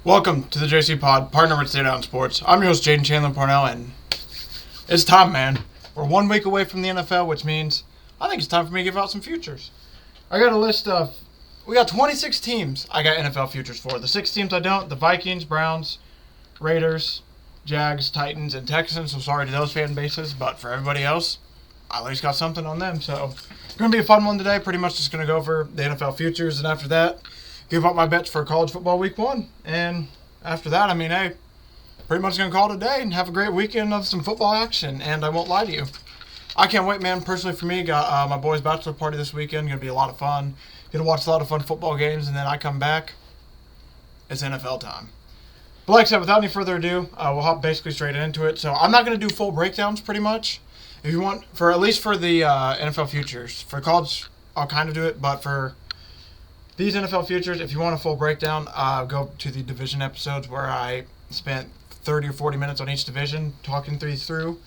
Welcome to the JCPod, partner with Stay Down Sports. I'm your host, Jaden Chandler Parnell, and it's time, man. We're 1 week away from the NFL, which means I think it's time for me to give out some futures. I got a list of, we got 26 teams I got NFL futures for. The 6 teams I don't, the Vikings, Browns, Raiders, Jags, Titans, and Texans. So sorry to those fan bases, but for everybody else, I at least got something on them. So it's going to be a fun one today. Pretty much just going to go over the NFL futures, and after that, give up my bets for college football week 1. And after that, pretty much going to call it a day and have a great weekend of some football action. And I won't lie to you, I can't wait, man. Personally, for me, got my boys' bachelor party this weekend. Going to be a lot of fun. Going to watch a lot of fun football games, and then I come back, it's NFL time. But like I said, without any further ado, we'll hop basically straight into it. So I'm not going to do full breakdowns, pretty much. If you want, at least for the NFL futures. For college, I'll kind of do it, but for these NFL futures, if you want a full breakdown, go to the division episodes where I spent 30 or 40 minutes on each division talking these through.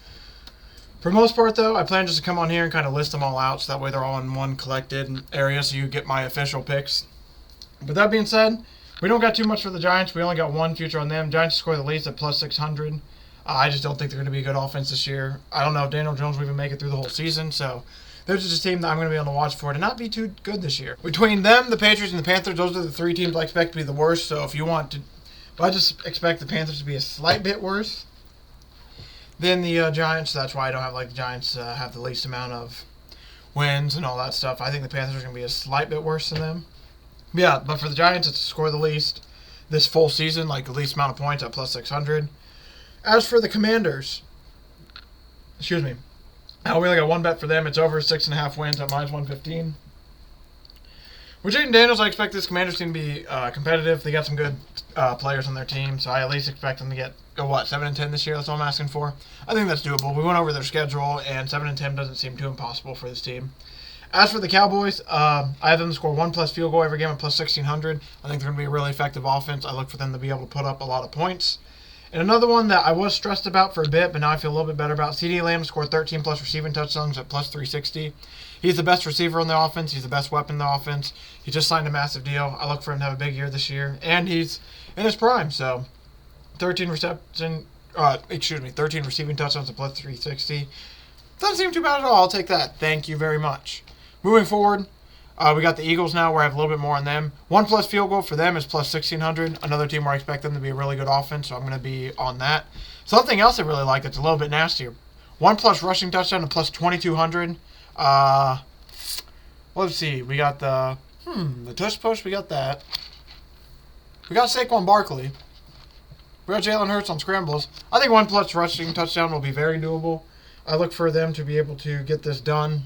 For the most part, though, I plan just to come on here and kind of list them all out, so that way they're all in one collected area, so you get my official picks. But that being said, we don't got too much for the Giants. We only got one future on them. Giants score the least at plus 600. I just don't think they're going to be a good offense this year. I don't know if Daniel Jones will even make it through the whole season, so there's just a team that I'm going to be on the watch for to not be too good this year. Between them, the Patriots, and the Panthers, those are the 3 teams I expect to be the worst. So if you want to, I just expect the Panthers to be a slight bit worse than the Giants. That's why I don't have the Giants have the least amount of wins and all that stuff. I think the Panthers are going to be a slight bit worse than them. But for the Giants, it's to score the least this full season, the least amount of points at plus 600. As for the Commanders, we only got one bet for them. It's over 6.5 wins at minus 115. With Jaden Daniels, I expect this Commanders team to be competitive. They got some good players on their team, so I at least expect them to go 7-10 this year. That's all I'm asking for. I think that's doable. We went over their schedule, and 7-10 doesn't seem too impossible for this team. As for the Cowboys, I have them to score 1+ field goal every game at plus 1,600. I think they're going to be a really effective offense. I look for them to be able to put up a lot of points. And another one that I was stressed about for a bit, but now I feel a little bit better about, CeeDee Lamb scored 13+ receiving touchdowns at plus 360. He's the best receiver on the offense. He's the best weapon in the offense. He just signed a massive deal. I look for him to have a big year this year, and he's in his prime. So 13 receiving touchdowns at plus 360. Doesn't seem too bad at all. I'll take that. Thank you very much. Moving forward, we got the Eagles now, where I have a little bit more on them. 1+ field goal for them is plus 1,600. Another team where I expect them to be a really good offense, so I'm going to be on that. Something else I really like that's a little bit nastier. 1+ rushing touchdown to plus 2,200. Let's see. We got the tush push. We got that. We got Saquon Barkley. We got Jalen Hurts on scrambles. I think 1+ rushing touchdown will be very doable. I look for them to be able to get this done.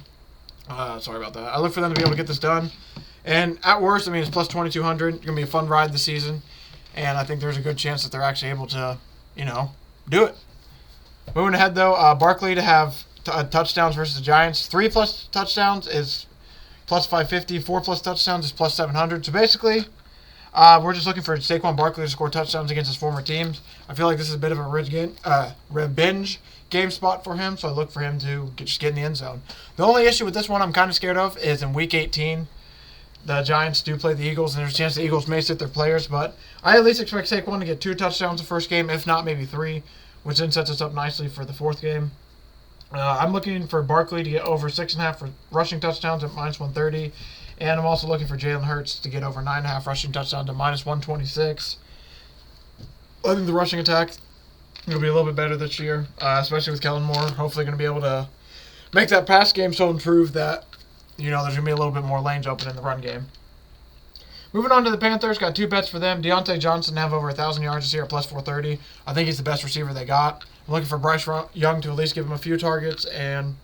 Sorry about that. I look for them to be able to get this done. And at worst, it's plus 2,200. It's going to be a fun ride this season. And I think there's a good chance that they're actually able to, do it. Moving ahead, though, Barkley to have touchdowns versus the Giants. 3+ touchdowns is plus 550. 4+ touchdowns is plus 700. So basically, we're just looking for Saquon Barkley to score touchdowns against his former teams. I feel like this is a bit of a revenge game spot for him, so I look for him to just get in the end zone. The only issue with this one I'm kind of scared of is in Week 18, the Giants do play the Eagles, and there's a chance the Eagles may sit their players, but I at least expect Saquon to get 2 touchdowns the first game, if not maybe 3, which then sets us up nicely for the 4th game. I'm looking for Barkley to get over 6.5 rushing touchdowns at minus 130, and I'm also looking for Jalen Hurts to get over 9.5 rushing touchdowns at minus 126. I think the rushing attack will be a little bit better this year, especially with Kellen Moore. Hopefully going to be able to make that pass game so improved that, there's going to be a little bit more lanes open in the run game. Moving on to the Panthers, got 2 bets for them. Deontay Johnson to have over 1,000 yards this year at plus 430. I think he's the best receiver they got. I'm looking for Bryce Young to at least give him a few targets, and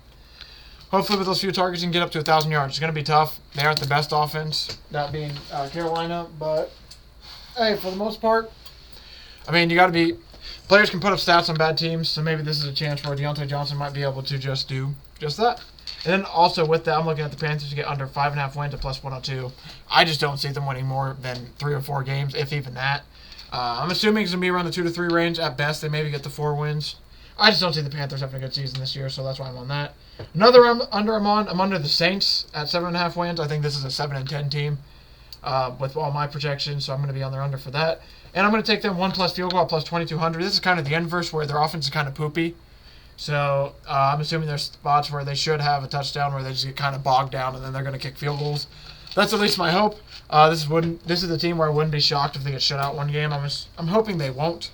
hopefully with those few targets, you can get up to 1,000 yards. It's going to be tough. They aren't the best offense, that being Carolina, but hey, for the most part, you got to be. Players can put up stats on bad teams, so maybe this is a chance where Deontay Johnson might be able to just do just that. And then also with that, I'm looking at the Panthers to get under 5.5 wins at plus 102. I just don't see them winning more than 3 or 4 games, if even that. I'm assuming it's going to be around the 2 to 3 range. At best, they maybe get the 4 wins. I just don't see the Panthers having a good season this year, so that's why I'm on that. Another under I'm under the Saints at 7.5 wins. I think this is a 7-10 team. with all my projections, so I'm going to be on their under for that. And I'm going to take them 1+ field goal at plus 2,200. This is kind of the inverse where their offense is kind of poopy. So I'm assuming there's spots where they should have a touchdown where they just get kind of bogged down and then they're going to kick field goals. That's at least my hope. This is the team where I wouldn't be shocked if they get shut out one game. I'm hoping they won't,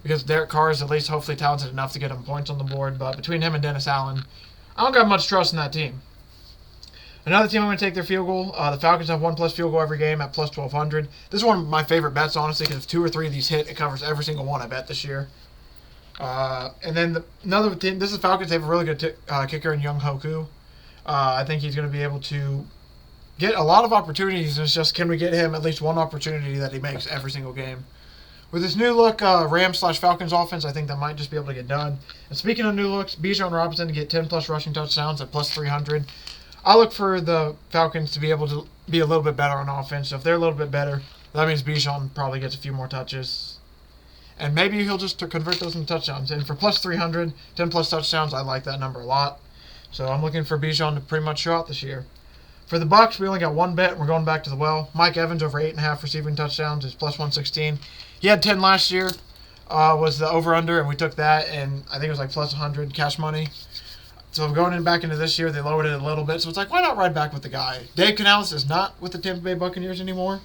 because Derek Carr is at least hopefully talented enough to get him points on the board. But between him and Dennis Allen, I don't got much trust in that team. Another team I'm going to take their field goal. The Falcons have 1+ field goal every game at plus 1,200. This is one of my favorite bets, honestly, because if 2 or 3 of these hit, it covers every single one I bet this year. And then another team, this is Falcons. They have a really good kicker in Young Hoku. I think he's going to be able to get a lot of opportunities. It's just, can we get him at least one opportunity that he makes every single game? With this new look Rams/Falcons offense, I think that might just be able to get done. And speaking of new looks, Bijan Robinson to get 10+ rushing touchdowns at plus 300. I look for the Falcons to be able to be a little bit better on offense. So if they're a little bit better, that means Bijan probably gets a few more touches. And maybe he'll just convert those into touchdowns. And for plus 300, 10+ touchdowns, I like that number a lot. So I'm looking for Bijan to pretty much show out this year. For the Bucs, we only got one bet, and we're going back to the well. Mike Evans over 8.5 receiving touchdowns is plus 116. He had 10 last year, was the over-under, and we took that, and I think it was like plus 100 cash money. So going back into this year, they lowered it a little bit. So it's like, why not ride back with the guy? Dave Canales is not with the Tampa Bay Buccaneers anymore.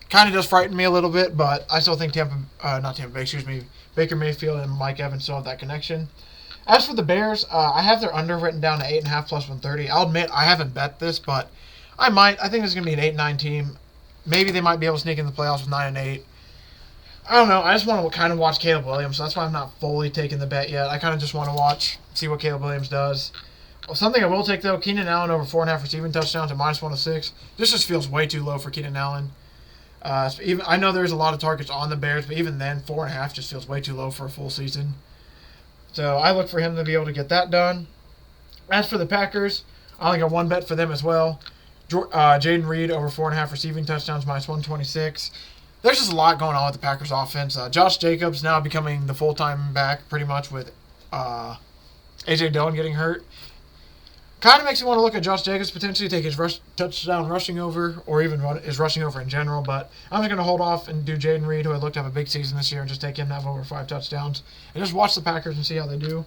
Kind of does frighten me a little bit, but I still think Baker Mayfield and Mike Evans still have that connection. As for the Bears, I have their under written down to 8.5 plus 130. I'll admit I haven't bet this, but I might. I think this is going to be an 8-9 team. Maybe they might be able to sneak in the playoffs with 9-8. I don't know. I just want to kind of watch Caleb Williams, so that's why I'm not fully taking the bet yet. I kind of just want to see what Caleb Williams does. Something I will take, though, Keenan Allen over 4.5 receiving touchdowns at minus 106. This just feels way too low for Keenan Allen. I know there's a lot of targets on the Bears, but even then, 4.5 just feels way too low for a full season. So I look for him to be able to get that done. As for the Packers, I only got one bet for them as well. Jaden Reed over 4.5 receiving touchdowns, minus 126. There's just a lot going on with the Packers offense. Josh Jacobs now becoming the full-time back pretty much with A.J. Dillon getting hurt. Kind of makes me want to look at Josh Jacobs potentially take his touchdown rushing over, or even his rushing over in general. But I'm just going to hold off and do Jaden Reed, who I looked to have a big season this year, and just take him to have over 5 touchdowns. And just watch the Packers and see how they do.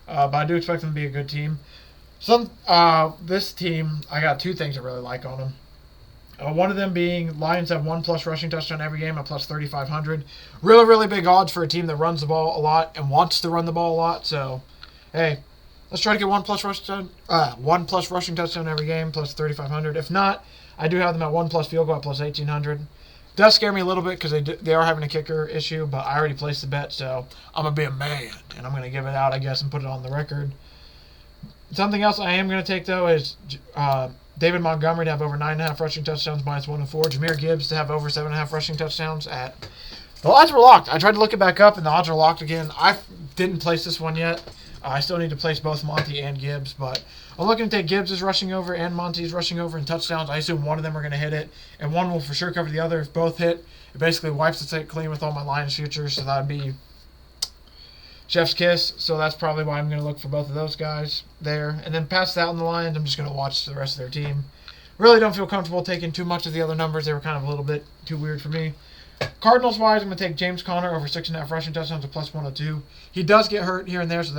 But I do expect them to be a good team. This team, I got 2 things I really like on them. One of them being Lions have 1+ rushing touchdown every game at plus 3,500. Really, really big odds for a team that runs the ball a lot and wants to run the ball a lot. So, hey, let's try to get 1+ rushing touchdown every game, plus 3,500. If not, I do have them at 1+ field goal at plus 1,800. Does scare me a little bit because they are having a kicker issue, but I already placed the bet, so I'm going to be a man, and I'm going to give it out, I guess, and put it on the record. Something else I am going to take, though, is David Montgomery to have over 9.5 rushing touchdowns, minus 104. Jahmyr Gibbs to have over 7.5 rushing touchdowns at... The odds were locked. I tried to look it back up, and the odds are locked again. I didn't place this one yet. I still need to place both Monty and Gibbs, but I'm looking to take Gibbs' rushing over and Monty's rushing over in touchdowns. I assume one of them are going to hit it, and one will for sure cover the other. If both hit, it basically wipes the slate clean with all my Lions futures, so that would be chef's kiss. So that's probably why I'm going to look for both of those guys there. And then past that on the Lions, I'm just going to watch the rest of their team. Really don't feel comfortable taking too much of the other numbers. They were kind of a little bit too weird for me. Cardinals-wise, I'm going to take James Conner over 6.5 rushing touchdowns at plus 102. He does get hurt here and there, so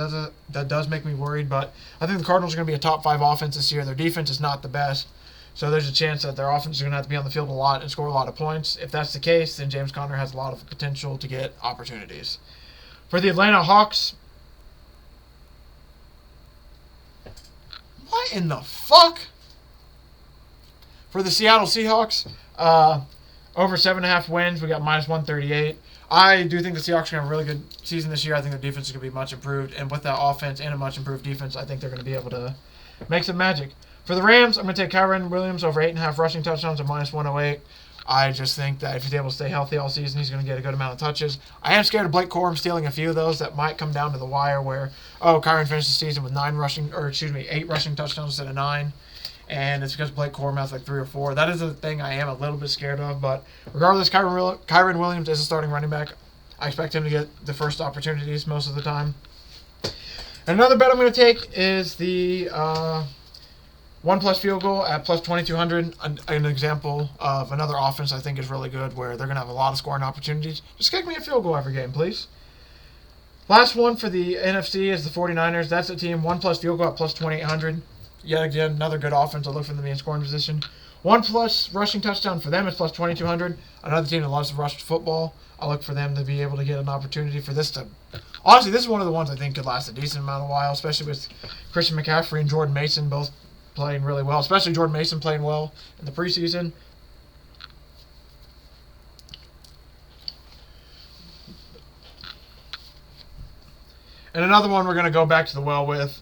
that does make me worried. But I think the Cardinals are going to be a top 5 offense this year. Their defense is not the best, so there's a chance that their offense is going to have to be on the field a lot and score a lot of points. If that's the case, then James Conner has a lot of potential to get opportunities. For the Atlanta Hawks, what in the fuck? For the Seattle Seahawks, over 7.5 wins, we got minus 138. I do think the Seahawks are going to have a really good season this year. I think their defense is going to be much improved. And with that offense and a much improved defense, I think they're going to be able to make some magic. For the Rams, I'm going to take Kyren Williams over 8.5 rushing touchdowns at minus 108. I just think that if he's able to stay healthy all season, he's going to get a good amount of touches. I am scared of Blake Corum stealing a few of those that might come down to the wire where, Kyren finished the season with 8 rushing touchdowns instead of 9. And it's because Blake Corum has like 3 or 4. That is the thing I am a little bit scared of. But regardless, Kyren Williams is a starting running back. I expect him to get the first opportunities most of the time. And another bet I'm going to take is the 1+ field goal at plus 2,200. An example of another offense I think is really good where they're going to have a lot of scoring opportunities. Just kick me a field goal every game, please. Last one for the NFC is the 49ers. That's a team 1+ field goal at plus 2,800. Yet again, another good offense. I look for them to be in scoring position. 1+ rushing touchdown for them is plus 2,200. Another team that loves to rush football. I look for them to be able to get an opportunity for this to... Honestly, this is one of the ones I think could last a decent amount of while, especially with Christian McCaffrey and Jordan Mason both playing really well, especially Jordan Mason playing well in the preseason. And another one we're going to go back to the well with,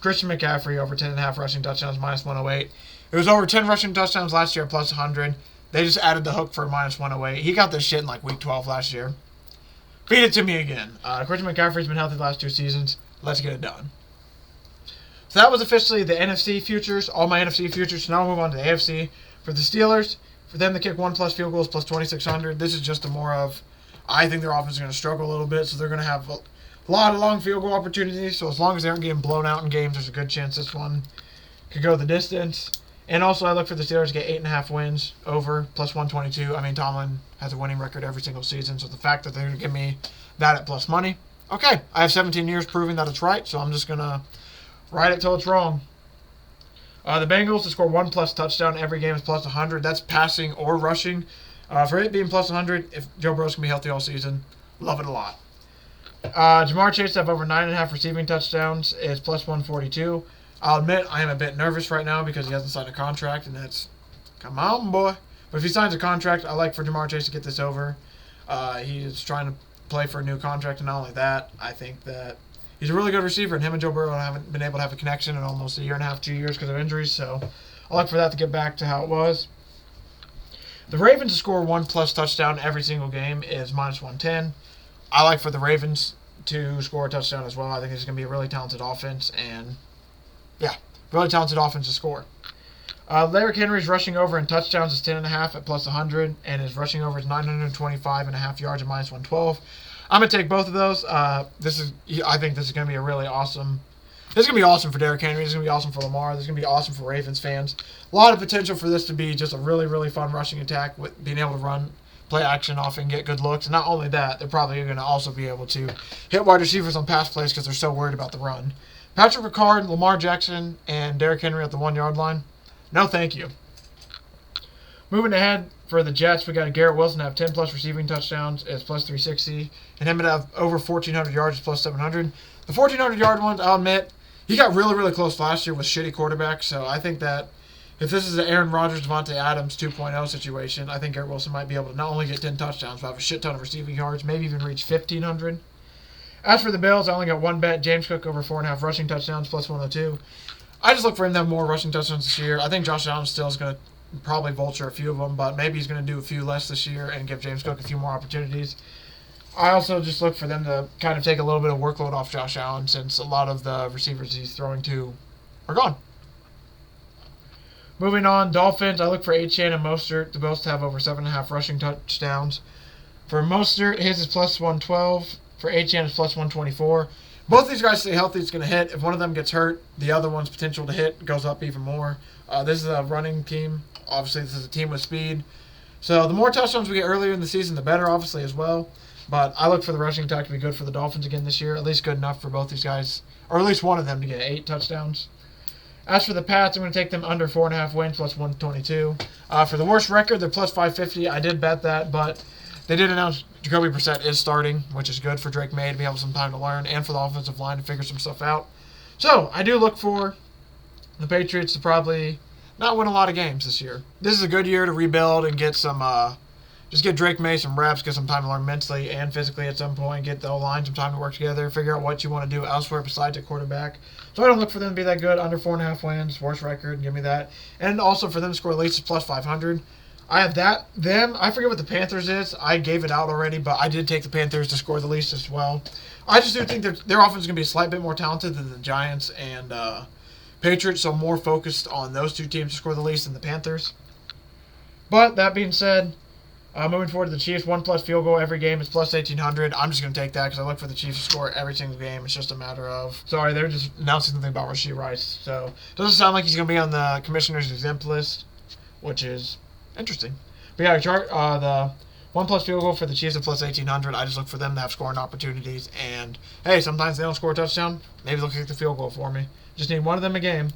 Christian McCaffrey over 10.5 rushing touchdowns, minus 108. It was over 10 rushing touchdowns last year, plus 100. They just added the hook for minus 108. He got this shit in like week 12 last year. Feed it to me again. Christian McCaffrey's been healthy the last 2 seasons. Let's get it done. So that was officially the NFC Futures, all my NFC Futures. So now we'll move on to the AFC. For the Steelers, for them to kick 1+ field goals, plus 2,600. This is just a more of, I think their offense is going to struggle a little bit, so they're going to have a lot of long field goal opportunities. So as long as they aren't getting blown out in games, there's a good chance this one could go the distance. And also I look for the Steelers to get 8.5 wins over, plus 122. I mean, Tomlin has a winning record every single season, so the fact that they're going to give me that at plus money, okay, I have 17 years proving that it's right, so I'm just going to ride it till it's wrong. The Bengals to score 1+ touchdown every game is plus 100. That's passing or rushing. For it being plus 100, if Joe Burrow's going to be healthy all season, love it a lot. Jamar Chase to have over 9.5 receiving touchdowns is plus 142. I'll admit I am a bit nervous right now because he hasn't signed a contract, and that's, come on, boy. But if he signs a contract, I like for Jamar Chase to get this over. He is trying to play for a new contract, and not only that, I think that he's a really good receiver, and him and Joe Burrow haven't been able to have a connection in almost a year and a half, 2 years because of injuries, so I like for that to get back to how it was. The Ravens to score 1+ touchdown every single game is minus 110. I like for the Ravens to score a touchdown as well. I think it's going to be a really talented offense, and yeah, really talented offense to score. Derrick Henry's rushing over in touchdowns is 10.5 at plus 100, and his rushing over is 925.5 yards at minus 112. I'm going to take both of those. I think this is going to be a really awesome. This is going to be awesome for Derrick Henry. This is going to be awesome for Lamar. This is going to be awesome for Ravens fans. A lot of potential for this to be just a really, really fun rushing attack with being able to run, play action off, and get good looks. And not only that, they're probably going to also be able to hit wide receivers on pass plays because they're so worried about the run. Pickem Record, Lamar Jackson, and Derrick Henry at the 1-yard line. No, thank you. Moving ahead for the Jets, we got Garrett Wilson to have 10+ receiving touchdowns is plus 360, and him to have over 1,400 yards is plus 700. The 1,400-yard ones, I'll admit, he got really, really close last year with shitty quarterbacks, so I think that if this is an Aaron Rodgers, Devontae Adams 2.0 situation, I think Garrett Wilson might be able to not only get 10 touchdowns, but have a shit ton of receiving yards, maybe even reach 1,500. As for the Bills, I only got one bet. James Cook over 4.5 rushing touchdowns, plus 102. I just look for him to have more rushing touchdowns this year. I think Josh Allen still is going to probably vulture a few of them, but maybe he's going to do a few less this year and give James Cook a few more opportunities. I also just look for them to kind of take a little bit of workload off Josh Allen since a lot of the receivers he's throwing to are gone. Moving on, Dolphins, I look for Achane and Mostert to both have over 7.5 rushing touchdowns. For Mostert, his is plus 112. For Achane, it's plus 124. Both these guys stay healthy, it's going to hit. If one of them gets hurt, the other one's potential to hit goes up even more. This is a running team. Obviously, this is a team with speed. So the more touchdowns we get earlier in the season, the better, obviously, as well. But I look for the rushing attack to be good for the Dolphins again this year. At least good enough for both these guys, or at least one of them to get 8 touchdowns. As for the Pats, I'm going to take them under 4.5 wins, plus 122. For the worst record, they're plus 550. I did bet that, but they did announce Jacoby Brissett is starting, which is good for Drake May to be able some time to learn and for the offensive line to figure some stuff out. So I do look for the Patriots to probably not win a lot of games this year. This is a good year to rebuild and get some, just get Drake May some reps, get some time to learn mentally and physically at some point, get the O-line some time to work together, figure out what you want to do elsewhere besides at quarterback. So I don't look for them to be that good, under 4.5 wins, worst record, give me that. And also for them to score at least plus 500. I have that. I forget what the Panthers is. I gave it out already, but I did take the Panthers to score the least as well. I just do think their offense is going to be a slight bit more talented than the Giants and Patriots, so more focused on those two teams to score the least than the Panthers. But that being said, Moving forward to the Chiefs, 1+ field goal every game is plus 1,800. I'm just going to take that because I look for the Chiefs to score every single game. It's just a matter of... Sorry, they're just announcing something about Rashee Rice. So, it doesn't sound like he's going to be on the commissioner's exempt list, which is interesting. But yeah, the 1+ field goal for the Chiefs at plus 1,800. I just look for them to have scoring opportunities. And, hey, sometimes they don't score a touchdown. Maybe they'll kick the field goal for me. Just need one of them a game.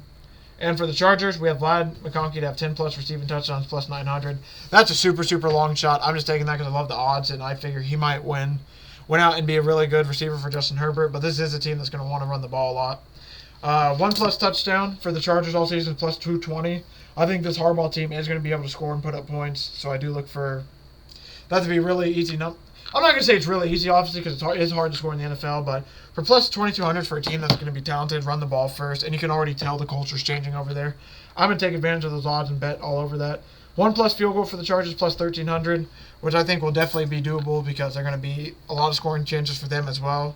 And for the Chargers, we have Vlad McConkey to have 10+ receiving touchdowns plus 900. That's a super, super long shot. I'm just taking that because I love the odds, and I figure he might win out and be a really good receiver for Justin Herbert. But this is a team that's going to want to run the ball a lot. 1+ touchdown for the Chargers all season plus 220. I think this Harbaugh team is going to be able to score and put up points, so I do look for that to be really easy. I'm not going to say it's really easy, obviously, because it is hard to score in the NFL, but for plus 2,200 for a team that's going to be talented, run the ball first, and you can already tell the culture's changing over there, I'm going to take advantage of those odds and bet all over that. 1+ field goal for the Chargers plus 1,300, which I think will definitely be doable because they're going to be a lot of scoring chances for them as well,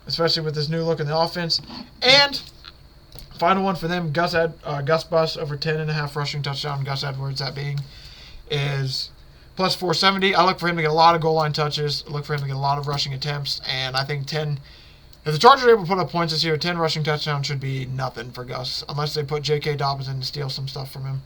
especially with this new look in the offense. And final one for them, Gus Bus over 10.5 rushing touchdown. Gus Edwards, that being, is plus 470. I look for him to get a lot of goal line touches. I look for him to get a lot of rushing attempts. And I think 10... If the Chargers are able to put up points this year, 10 rushing touchdowns should be nothing for Gus. Unless they put J.K. Dobbins in to steal some stuff from him.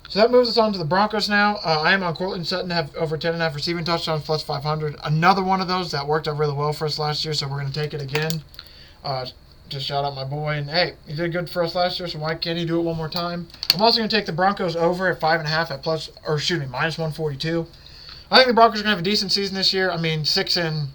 So that moves us on to the Broncos now. I am on Courtland Sutton to have over 10.5 receiving touchdowns plus 500. Another one of those that worked out really well for us last year, so we're going to take it again. Just shout out my boy. And hey, he did good for us last year, so why can't he do it one more time? I'm also going to take the Broncos over at 5.5 at minus 142. I think the Broncos are going to have a decent season this year. I mean, 6-11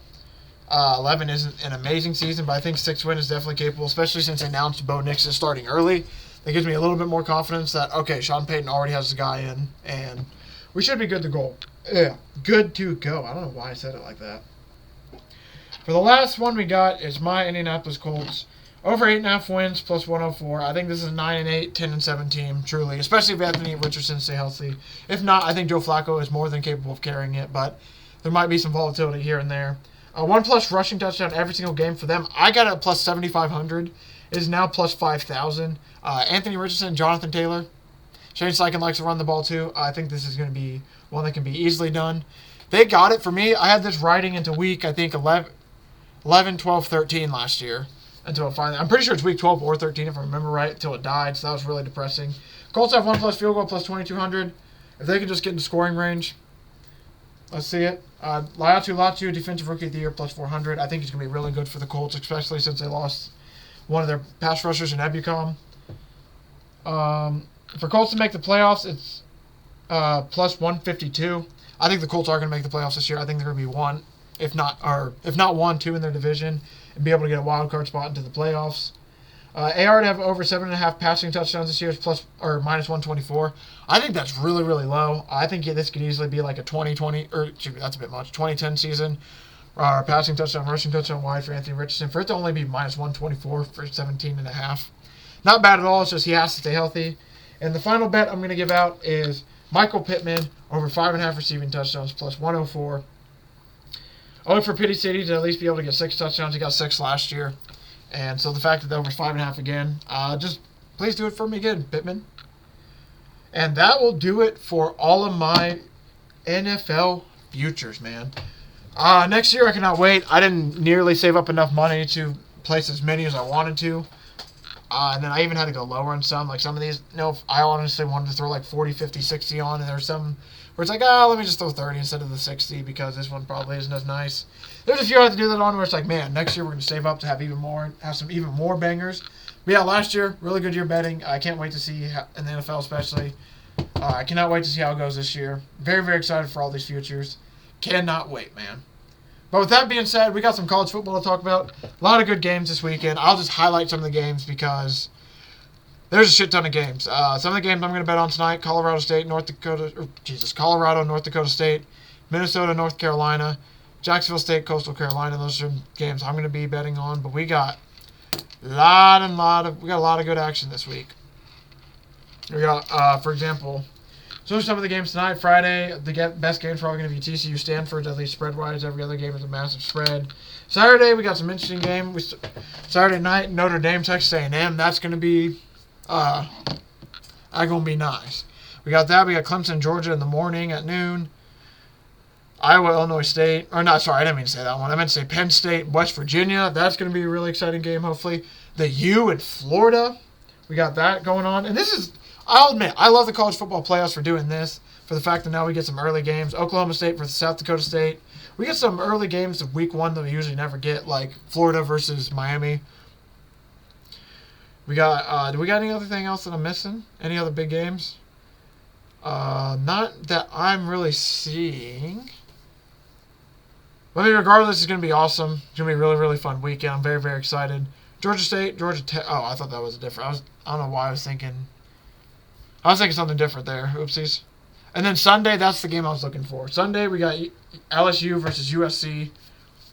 isn't an amazing season, but I think 6 wins is definitely capable, especially since they announced Bo Nix is starting early. That gives me a little bit more confidence that, okay, Sean Payton already has the guy in, and we should be good to go. Yeah, good to go. I don't know why I said it like that. For the last one we got is my Indianapolis Colts. Over 8.5 wins plus 104. I think this is a 9-8, 10-7 team, truly, especially if Anthony Richardson stay healthy. If not, I think Joe Flacco is more than capable of carrying it, but there might be some volatility here and there. 1+ rushing touchdown every single game for them. I got it at plus 7,500. It is now plus 5,000. Anthony Richardson, Jonathan Taylor. Shane Steichen likes to run the ball too. I think this is going to be one that can be easily done. They got it for me. I had this riding into week, I think, 11, 12, 13 last year. Until finally, I'm pretty sure it's week 12 or 13 if I remember right, until it died, so that was really depressing. Colts have 1+ field goal plus 2,200. If they can just get into scoring range, let's see it. Latu, defensive rookie of the year plus 400. I think he's going to be really good for the Colts, especially since they lost one of their pass rushers in Ebucom. For Colts to make the playoffs, it's plus 152. I think the Colts are going to make the playoffs this year. I think they're going to be one, if not 1, 2 in their division, and be able to get a wild card spot into the playoffs. AR to have over 7.5 passing touchdowns this year is minus 124. I think that's really, really low. I think this could easily be like a 2010 season. Passing touchdown, rushing touchdown wide for Anthony Richardson. For it to only be minus 124 for 17.5. Not bad at all. It's just he has to stay healthy. And the final bet I'm going to give out is Michael Pittman over 5.5 receiving touchdowns plus 104. I look for Pity City to at least be able to get 6 touchdowns. He got 6 last year. And so the fact that they're over 5.5 again, just please do it for me again, Pittman. And that will do it for all of my NFL futures, man. Next year I cannot wait. I didn't nearly save up enough money to place as many as I wanted to. And then I even had to go lower on some. Like some of these, I honestly wanted to throw like 40, 50, 60 on. And there's some where it's like, let me just throw 30 instead of the 60 because this one probably isn't as nice. There's a few I have to do that on where it's like, man, next year we're going to save up to have some even more bangers. But yeah, last year, really good year betting. I can't wait to see in the NFL especially. I cannot wait to see how it goes this year. Very, very excited for all these futures. Cannot wait, man. But with that being said, we got some college football to talk about. A lot of good games this weekend. I'll just highlight some of the games because there's a shit ton of games. Some of the games I'm going to bet on tonight: Colorado, North Dakota State, Minnesota, North Carolina, Jacksonville State, Coastal Carolina. Those are games I'm going to be betting on. But we got a lot of good action this week. We got, for example, so some of the games tonight. Friday, the best game's probably going to be TCU Stanford, at least spread-wise. Every other game is a massive spread. Saturday, we got some interesting games. Saturday night, Notre Dame, Texas A&M. That's going to be, going to be nice. We got that. We got Clemson, Georgia in the morning at noon. Iowa, Illinois State. Or not, sorry, I didn't mean to say that one. I meant to say Penn State, West Virginia. That's going to be a really exciting game, hopefully. The U in Florida. We got that going on. And this is, I'll admit, I love the college football playoffs for doing this. For the fact that now we get some early games. Oklahoma State versus South Dakota State. We get some early games of week 1 that we usually never get, like Florida versus Miami. We got, do we got any other thing else that I'm missing? Any other big games? Not that I'm really seeing. But I mean, regardless, it's going to be awesome. It's going to be a really, really fun weekend. I'm very, very excited. Georgia State, Georgia Tech. Oh, I thought that was different. I don't know why I was thinking something different there. Oopsies. And then Sunday, that's the game I was looking for. Sunday, we got LSU versus USC.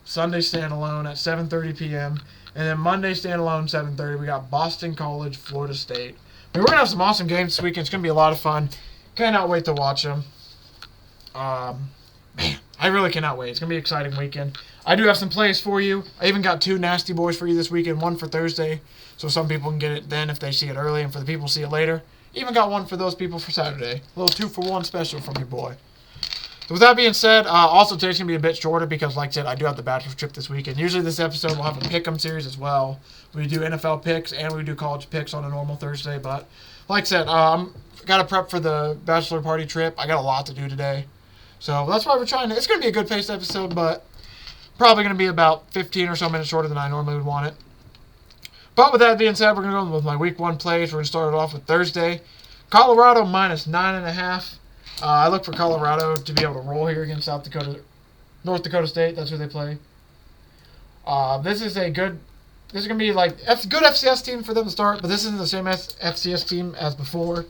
Sunday standalone at 7:30 p.m. And then Monday standalone, 7:30. We got Boston College, Florida State. I mean, we're going to have some awesome games this weekend. It's going to be a lot of fun. Cannot wait to watch them. Man, I really cannot wait. It's going to be an exciting weekend. I do have some plays for you. I even got 2 nasty boys for you this weekend. One for Thursday, so some people can get it then if they see it early, and for the people who see it later. Even got one for those people for Saturday. A little 2-for-1 special from your boy. So with that being said, also today's going to be a bit shorter because, like I said, I do have the bachelor's trip this weekend. Usually this episode will have a Pickem series as well. We do NFL picks and we do college picks on a normal Thursday. But like I said, got to prep for the bachelor party trip. I got a lot to do today. So that's why we're trying to. It's going to be a good paced episode, but probably going to be about 15 or so minutes shorter than I normally would want it. But with that being said, we're going to go with my week 1 plays. We're going to start it off with Thursday. Colorado minus 9.5. I look for Colorado to be able to roll here against North Dakota State. That's who they play. This is going to be like a good FCS team for them to start, but this isn't the same FCS team as before.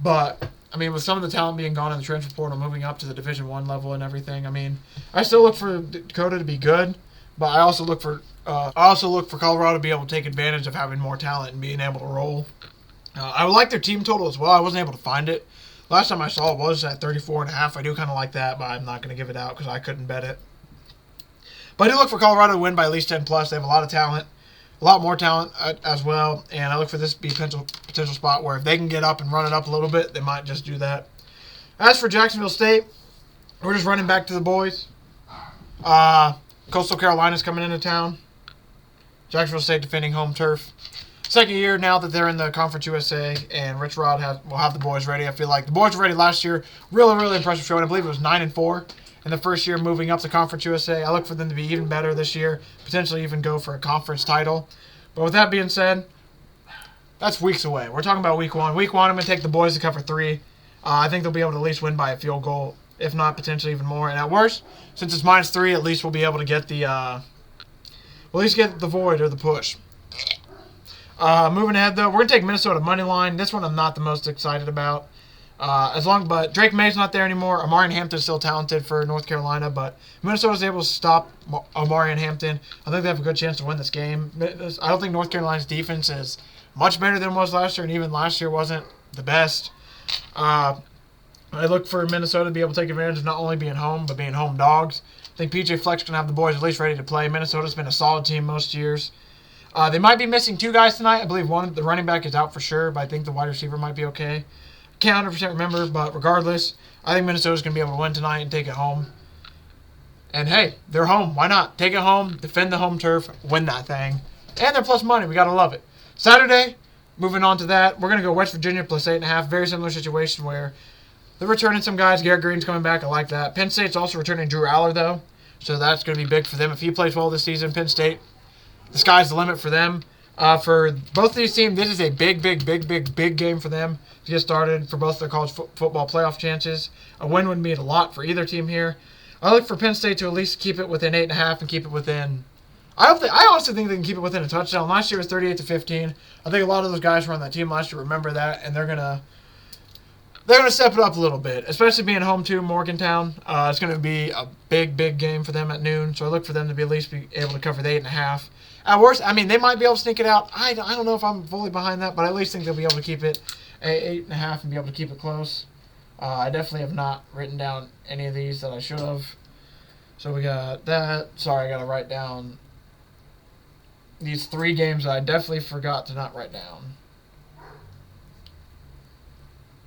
But I mean, with some of the talent being gone in the transfer portal, moving up to the Division I level and everything, I mean, I still look for Dakota to be good, but I also look for Colorado to be able to take advantage of having more talent and being able to roll. I would like their team total as well. I wasn't able to find it. Last time I saw it was at 34.5. I do kind of like that, but I'm not going to give it out because I couldn't bet it. But I do look for Colorado to win by at least 10+. They have a lot of talent, a lot more talent as well, and I look for this to be a potential spot where if they can get up and run it up a little bit, they might just do that. As for Jacksonville State, we're just running back to the boys. Coastal Carolina's coming into town. Jacksonville State defending home turf. Second year now that they're in the Conference USA, and Rich Rod will have the boys ready. I feel like the boys were ready last year. Really, really impressive showing. I believe it was 9-4 in the first year moving up to Conference USA. I look for them to be even better this year, potentially even go for a conference title. But with that being said, that's weeks away. We're talking about week 1. Week 1, I'm going to take the boys to cover 3. I think they'll be able to at least win by a field goal, if not potentially even more. And at worst, since it's -3, at least we'll be able to get the void or the push. Moving ahead, though, we're going to take Minnesota money line. This one I'm not the most excited about. But Drake May's not there anymore. Amarian Hampton's still talented for North Carolina, but Minnesota's able to stop Amarian Hampton. I think they have a good chance to win this game. I don't think North Carolina's defense is much better than it was last year, and even last year wasn't the best. I look for Minnesota to be able to take advantage of not only being home, but being home dogs. I think PJ Fleck's going to have the boys at least ready to play. Minnesota's been a solid team most years. They might be missing 2 guys tonight. I believe the running back is out for sure, but I think the wide receiver might be okay. Can't 100% remember, but regardless, I think Minnesota's going to be able to win tonight and take it home. And hey, they're home. Why not? Take it home, defend the home turf, win that thing. And they're plus money. We got to love it. Saturday, moving on to that, we're going to go West Virginia plus 8.5. Very similar situation where they're returning some guys. Garrett Green's coming back. I like that. Penn State's also returning Drew Aller, though, so that's going to be big for them. If he plays well this season, Penn State, the sky's the limit for them. For both of these teams, this is a big game for them to get started for both their college football playoff chances. A win would mean a lot for either team here. I look for Penn State to at least keep it within 8.5 and keep it within. I honestly think they can keep it within a touchdown. Last year was 38-15. I think a lot of those guys who were on that team last year remember that, and they're gonna step it up a little bit, especially being home to Morgantown. It's gonna be a big game for them at noon. So I look for them to be at least be able to cover the 8.5. At worst, I mean, they might be able to sneak it out. I don't know if I'm fully behind that, but I at least think they'll be able to keep it at 8.5 and be able to keep it close. I definitely have not written down any of these that I should have. So we got that. Sorry, I got to write down these 3 games that I definitely forgot to not write down.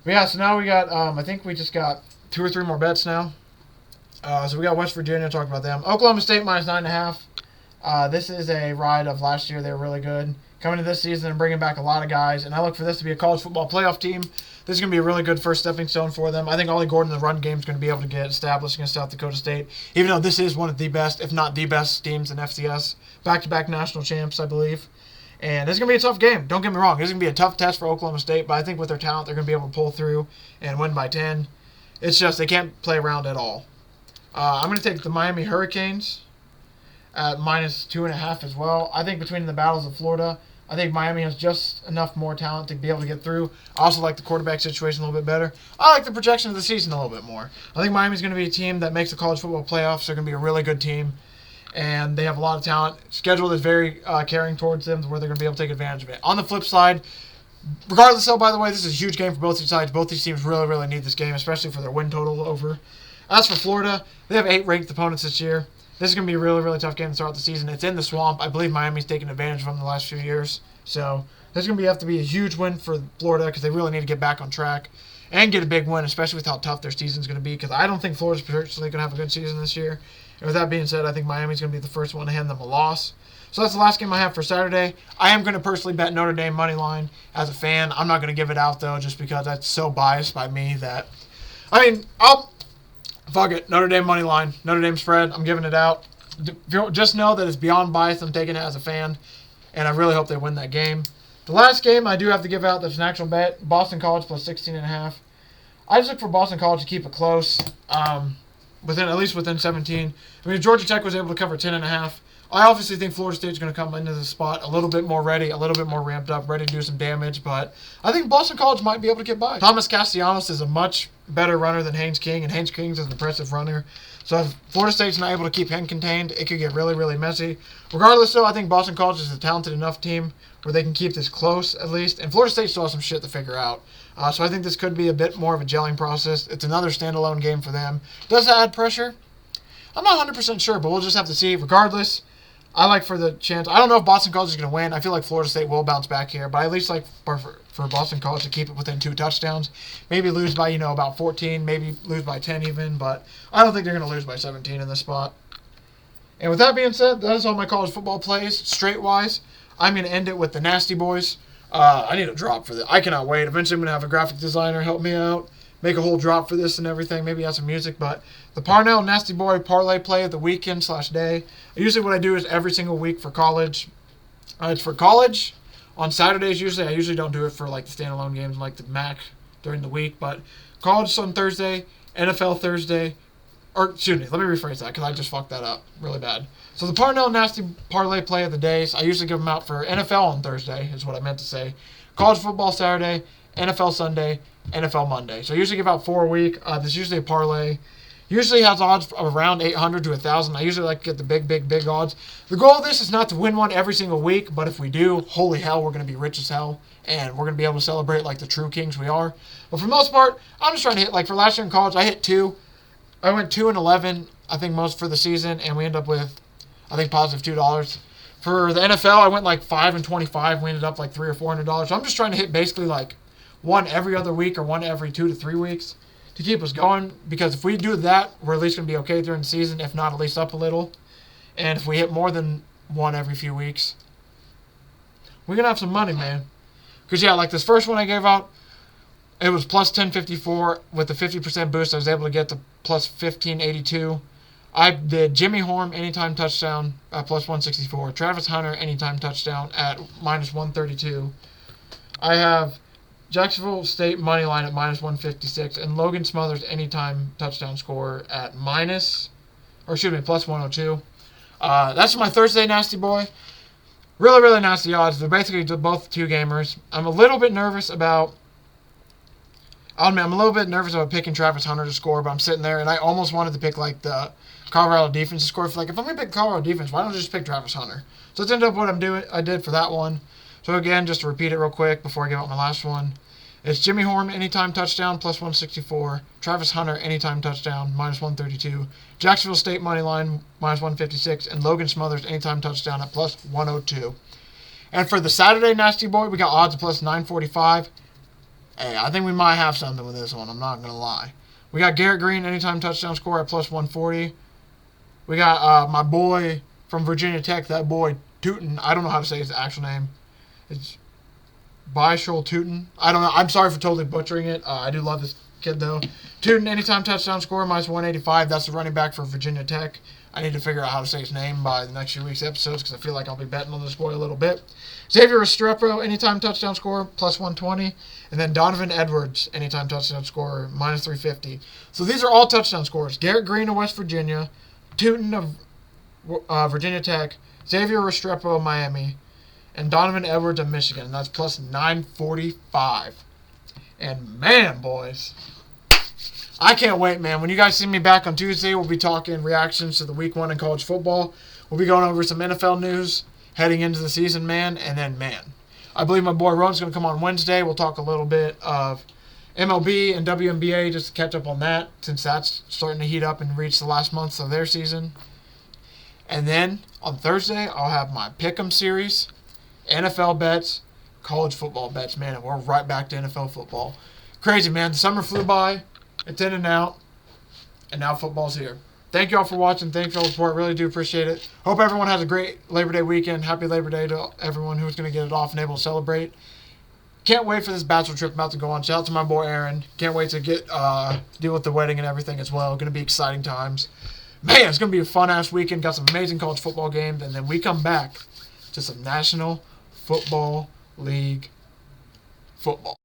But yeah, so now we got, I think we just got 2 or 3 more bets now. So we got West Virginia, talk about them. Oklahoma State minus 9.5. This is a ride of last year. They were really good. Coming to this season and bringing back a lot of guys. And I look for this to be a college football playoff team. This is going to be a really good first stepping stone for them. I think Ollie Gordon in the run game is going to be able to get established against South Dakota State. Even though this is one of the best, if not the best, teams in FCS. Back-to-back national champs, I believe. And it's going to be a tough game. Don't get me wrong. It's going to be a tough test for Oklahoma State. But I think with their talent, they're going to be able to pull through and win by 10. It's just they can't play around at all. I'm going to take the Miami Hurricanes at minus 2.5 as well. I think between the battles of Florida, I think Miami has just enough more talent to be able to get through. I also like the quarterback situation a little bit better. I like the projection of the season a little bit more. I think Miami's going to be a team that makes the college football playoffs. They're going to be a really good team, and they have a lot of talent. Schedule is very caring towards them, where they're going to be able to take advantage of it. On the flip side, regardless, though, by the way, this is a huge game for both these sides. Both these teams really, really need this game, especially for their win total over. As for Florida, they have 8 ranked opponents this year. This is going to be a really, really tough game to start the season. It's in the swamp. I believe Miami's taken advantage of them the last few years. So this is going to have to be a huge win for Florida because they really need to get back on track and get a big win, especially with how tough their season is going to be, because I don't think Florida's particularly going to have a good season this year. And with that being said, I think Miami's going to be the first one to hand them a loss. So that's the last game I have for Saturday. I am going to personally bet Notre Dame money line as a fan. I'm not going to give it out, though, just because that's so biased by me that... Fuck it. Notre Dame money line. Notre Dame spread. I'm giving it out. Just know that it's beyond bias. I'm taking it as a fan, and I really hope they win that game. The last game I do have to give out that's an actual bet, Boston College plus 16.5. I just look for Boston College to keep it close, at least within 17. I mean, Georgia Tech was able to cover 10.5. I obviously think Florida State's going to come into the spot a little bit more ready, a little bit more ramped up, ready to do some damage, but I think Boston College might be able to get by. Thomas Castellanos is a much better runner than Haynes King, and Haynes King is an impressive runner. So if Florida State's not able to keep him contained, it could get really, really messy. Regardless, though, I think Boston College is a talented enough team where they can keep this close, at least. And Florida State still has some shit to figure out. So I think this could be a bit more of a gelling process. It's another standalone game for them. Does that add pressure? I'm not 100% sure, but we'll just have to see. Regardless, I like for the chance. I don't know if Boston College is going to win. I feel like Florida State will bounce back here, but I at least like for Boston College to keep it within 2 touchdowns. Maybe lose by, about 14, maybe lose by 10 even, but I don't think they're going to lose by 17 in this spot. And with that being said, that is all my college football plays. Straight-wise, I'm going to end it with the Nasty Boys. I need a drop for this. I cannot wait. Eventually, I'm going to have a graphic designer help me out, make a whole drop for this and everything, maybe add some music, but the Parnell Nasty Boy parlay play of the weekend/day. Usually what I do is every single week for college. It's for college on Saturdays usually. I usually don't do it for like the standalone games like the MAC during the week, but college on Thursday, NFL Thursday, or excuse me, let me rephrase that because I just fucked that up really bad. So the Parnell Nasty parlay play of the days, I usually give them out for NFL on Thursday is what I meant to say. College football Saturday, NFL Sunday, NFL Monday. So I usually give out 4 a week. This is usually a parlay. Usually has odds of around 800 to 1,000. I usually like to get the big odds. The goal of this is not to win one every single week, but if we do, holy hell, we're going to be rich as hell, and we're going to be able to celebrate like the true kings we are. But for the most part, I'm just trying to hit, like for last year in college, I hit 2. I went 2-11, I think most for the season, and we ended up with, I think, positive $2. For the NFL, I went like 5-25. We ended up like $300 or $400. So I'm just trying to hit basically like one every other week or one every 2 to 3 weeks to keep us going, because if we do that, we're at least going to be okay during the season, if not at least up a little. And if we hit more than one every few weeks, we're going to have some money, man. Because, yeah, like this first one I gave out, it was plus 1054. With the 50% boost, I was able to get to plus 1582. I did Jimmy Horn anytime touchdown at plus 164. Travis Hunter anytime touchdown at minus 132. I have Jacksonville State money line at minus 156, and Logan Smothers anytime touchdown score at plus 102. That's my Thursday Nasty Boy. Really, really nasty odds. They're basically both 2 gamers. I'm a little bit nervous about picking Travis Hunter to score, but I'm sitting there, and I almost wanted to pick like the Colorado defense to score. If I'm going to pick Colorado defense, why don't I just pick Travis Hunter? So that's ended up what I did for that one. So again, just to repeat it real quick before I give out my last one. It's Jimmy Horn anytime touchdown plus 164. Travis Hunter anytime touchdown minus 132. Jacksonville State money line minus 156. And Logan Smothers anytime touchdown at plus 102. And for the Saturday Nasty Boy, we got odds of plus 945. Hey, I think we might have something with this one. I'm not going to lie. We got Garrett Green, anytime touchdown score at plus 140. We got my boy from Virginia Tech, that boy Tootin. I don't know how to say his actual name. It's Byshul Tootin. I don't know. I'm sorry for totally butchering it. I do love this kid, though. Tootin, anytime touchdown score, minus 185. That's the running back for Virginia Tech. I need to figure out how to say his name by the next few weeks' episodes because I feel like I'll be betting on this boy a little bit. Xavier Restrepo, anytime touchdown score, plus 120. And then Donovan Edwards, anytime touchdown score, minus 350. So these are all touchdown scores. Garrett Green of West Virginia, Tootin of Virginia Tech, Xavier Restrepo of Miami, and Donovan Edwards of Michigan. And that's plus 945. And man, boys, I can't wait, man. When you guys see me back on Tuesday, we'll be talking reactions to the Week 1 in college football. We'll be going over some NFL news heading into the season, man. And then, man, I believe my boy Ron's going to come on Wednesday. We'll talk a little bit of MLB and WNBA just to catch up on that since that's starting to heat up and reach the last months of their season. And then on Thursday, I'll have my Pickem series, NFL bets, college football bets, man. And we're right back to NFL football. Crazy, man. The summer flew by. It's in and out, and now football's here. Thank you all for watching. Thank you for all the support. Really do appreciate it. Hope everyone has a great Labor Day weekend. Happy Labor Day to everyone who's going to get it off and able to celebrate. Can't wait for this bachelor trip I'm about to go on. Shout out to my boy Aaron. Can't wait to get deal with the wedding and everything as well. Going to be exciting times. Man, it's going to be a fun-ass weekend. Got some amazing college football games, and then we come back to some National Football League football.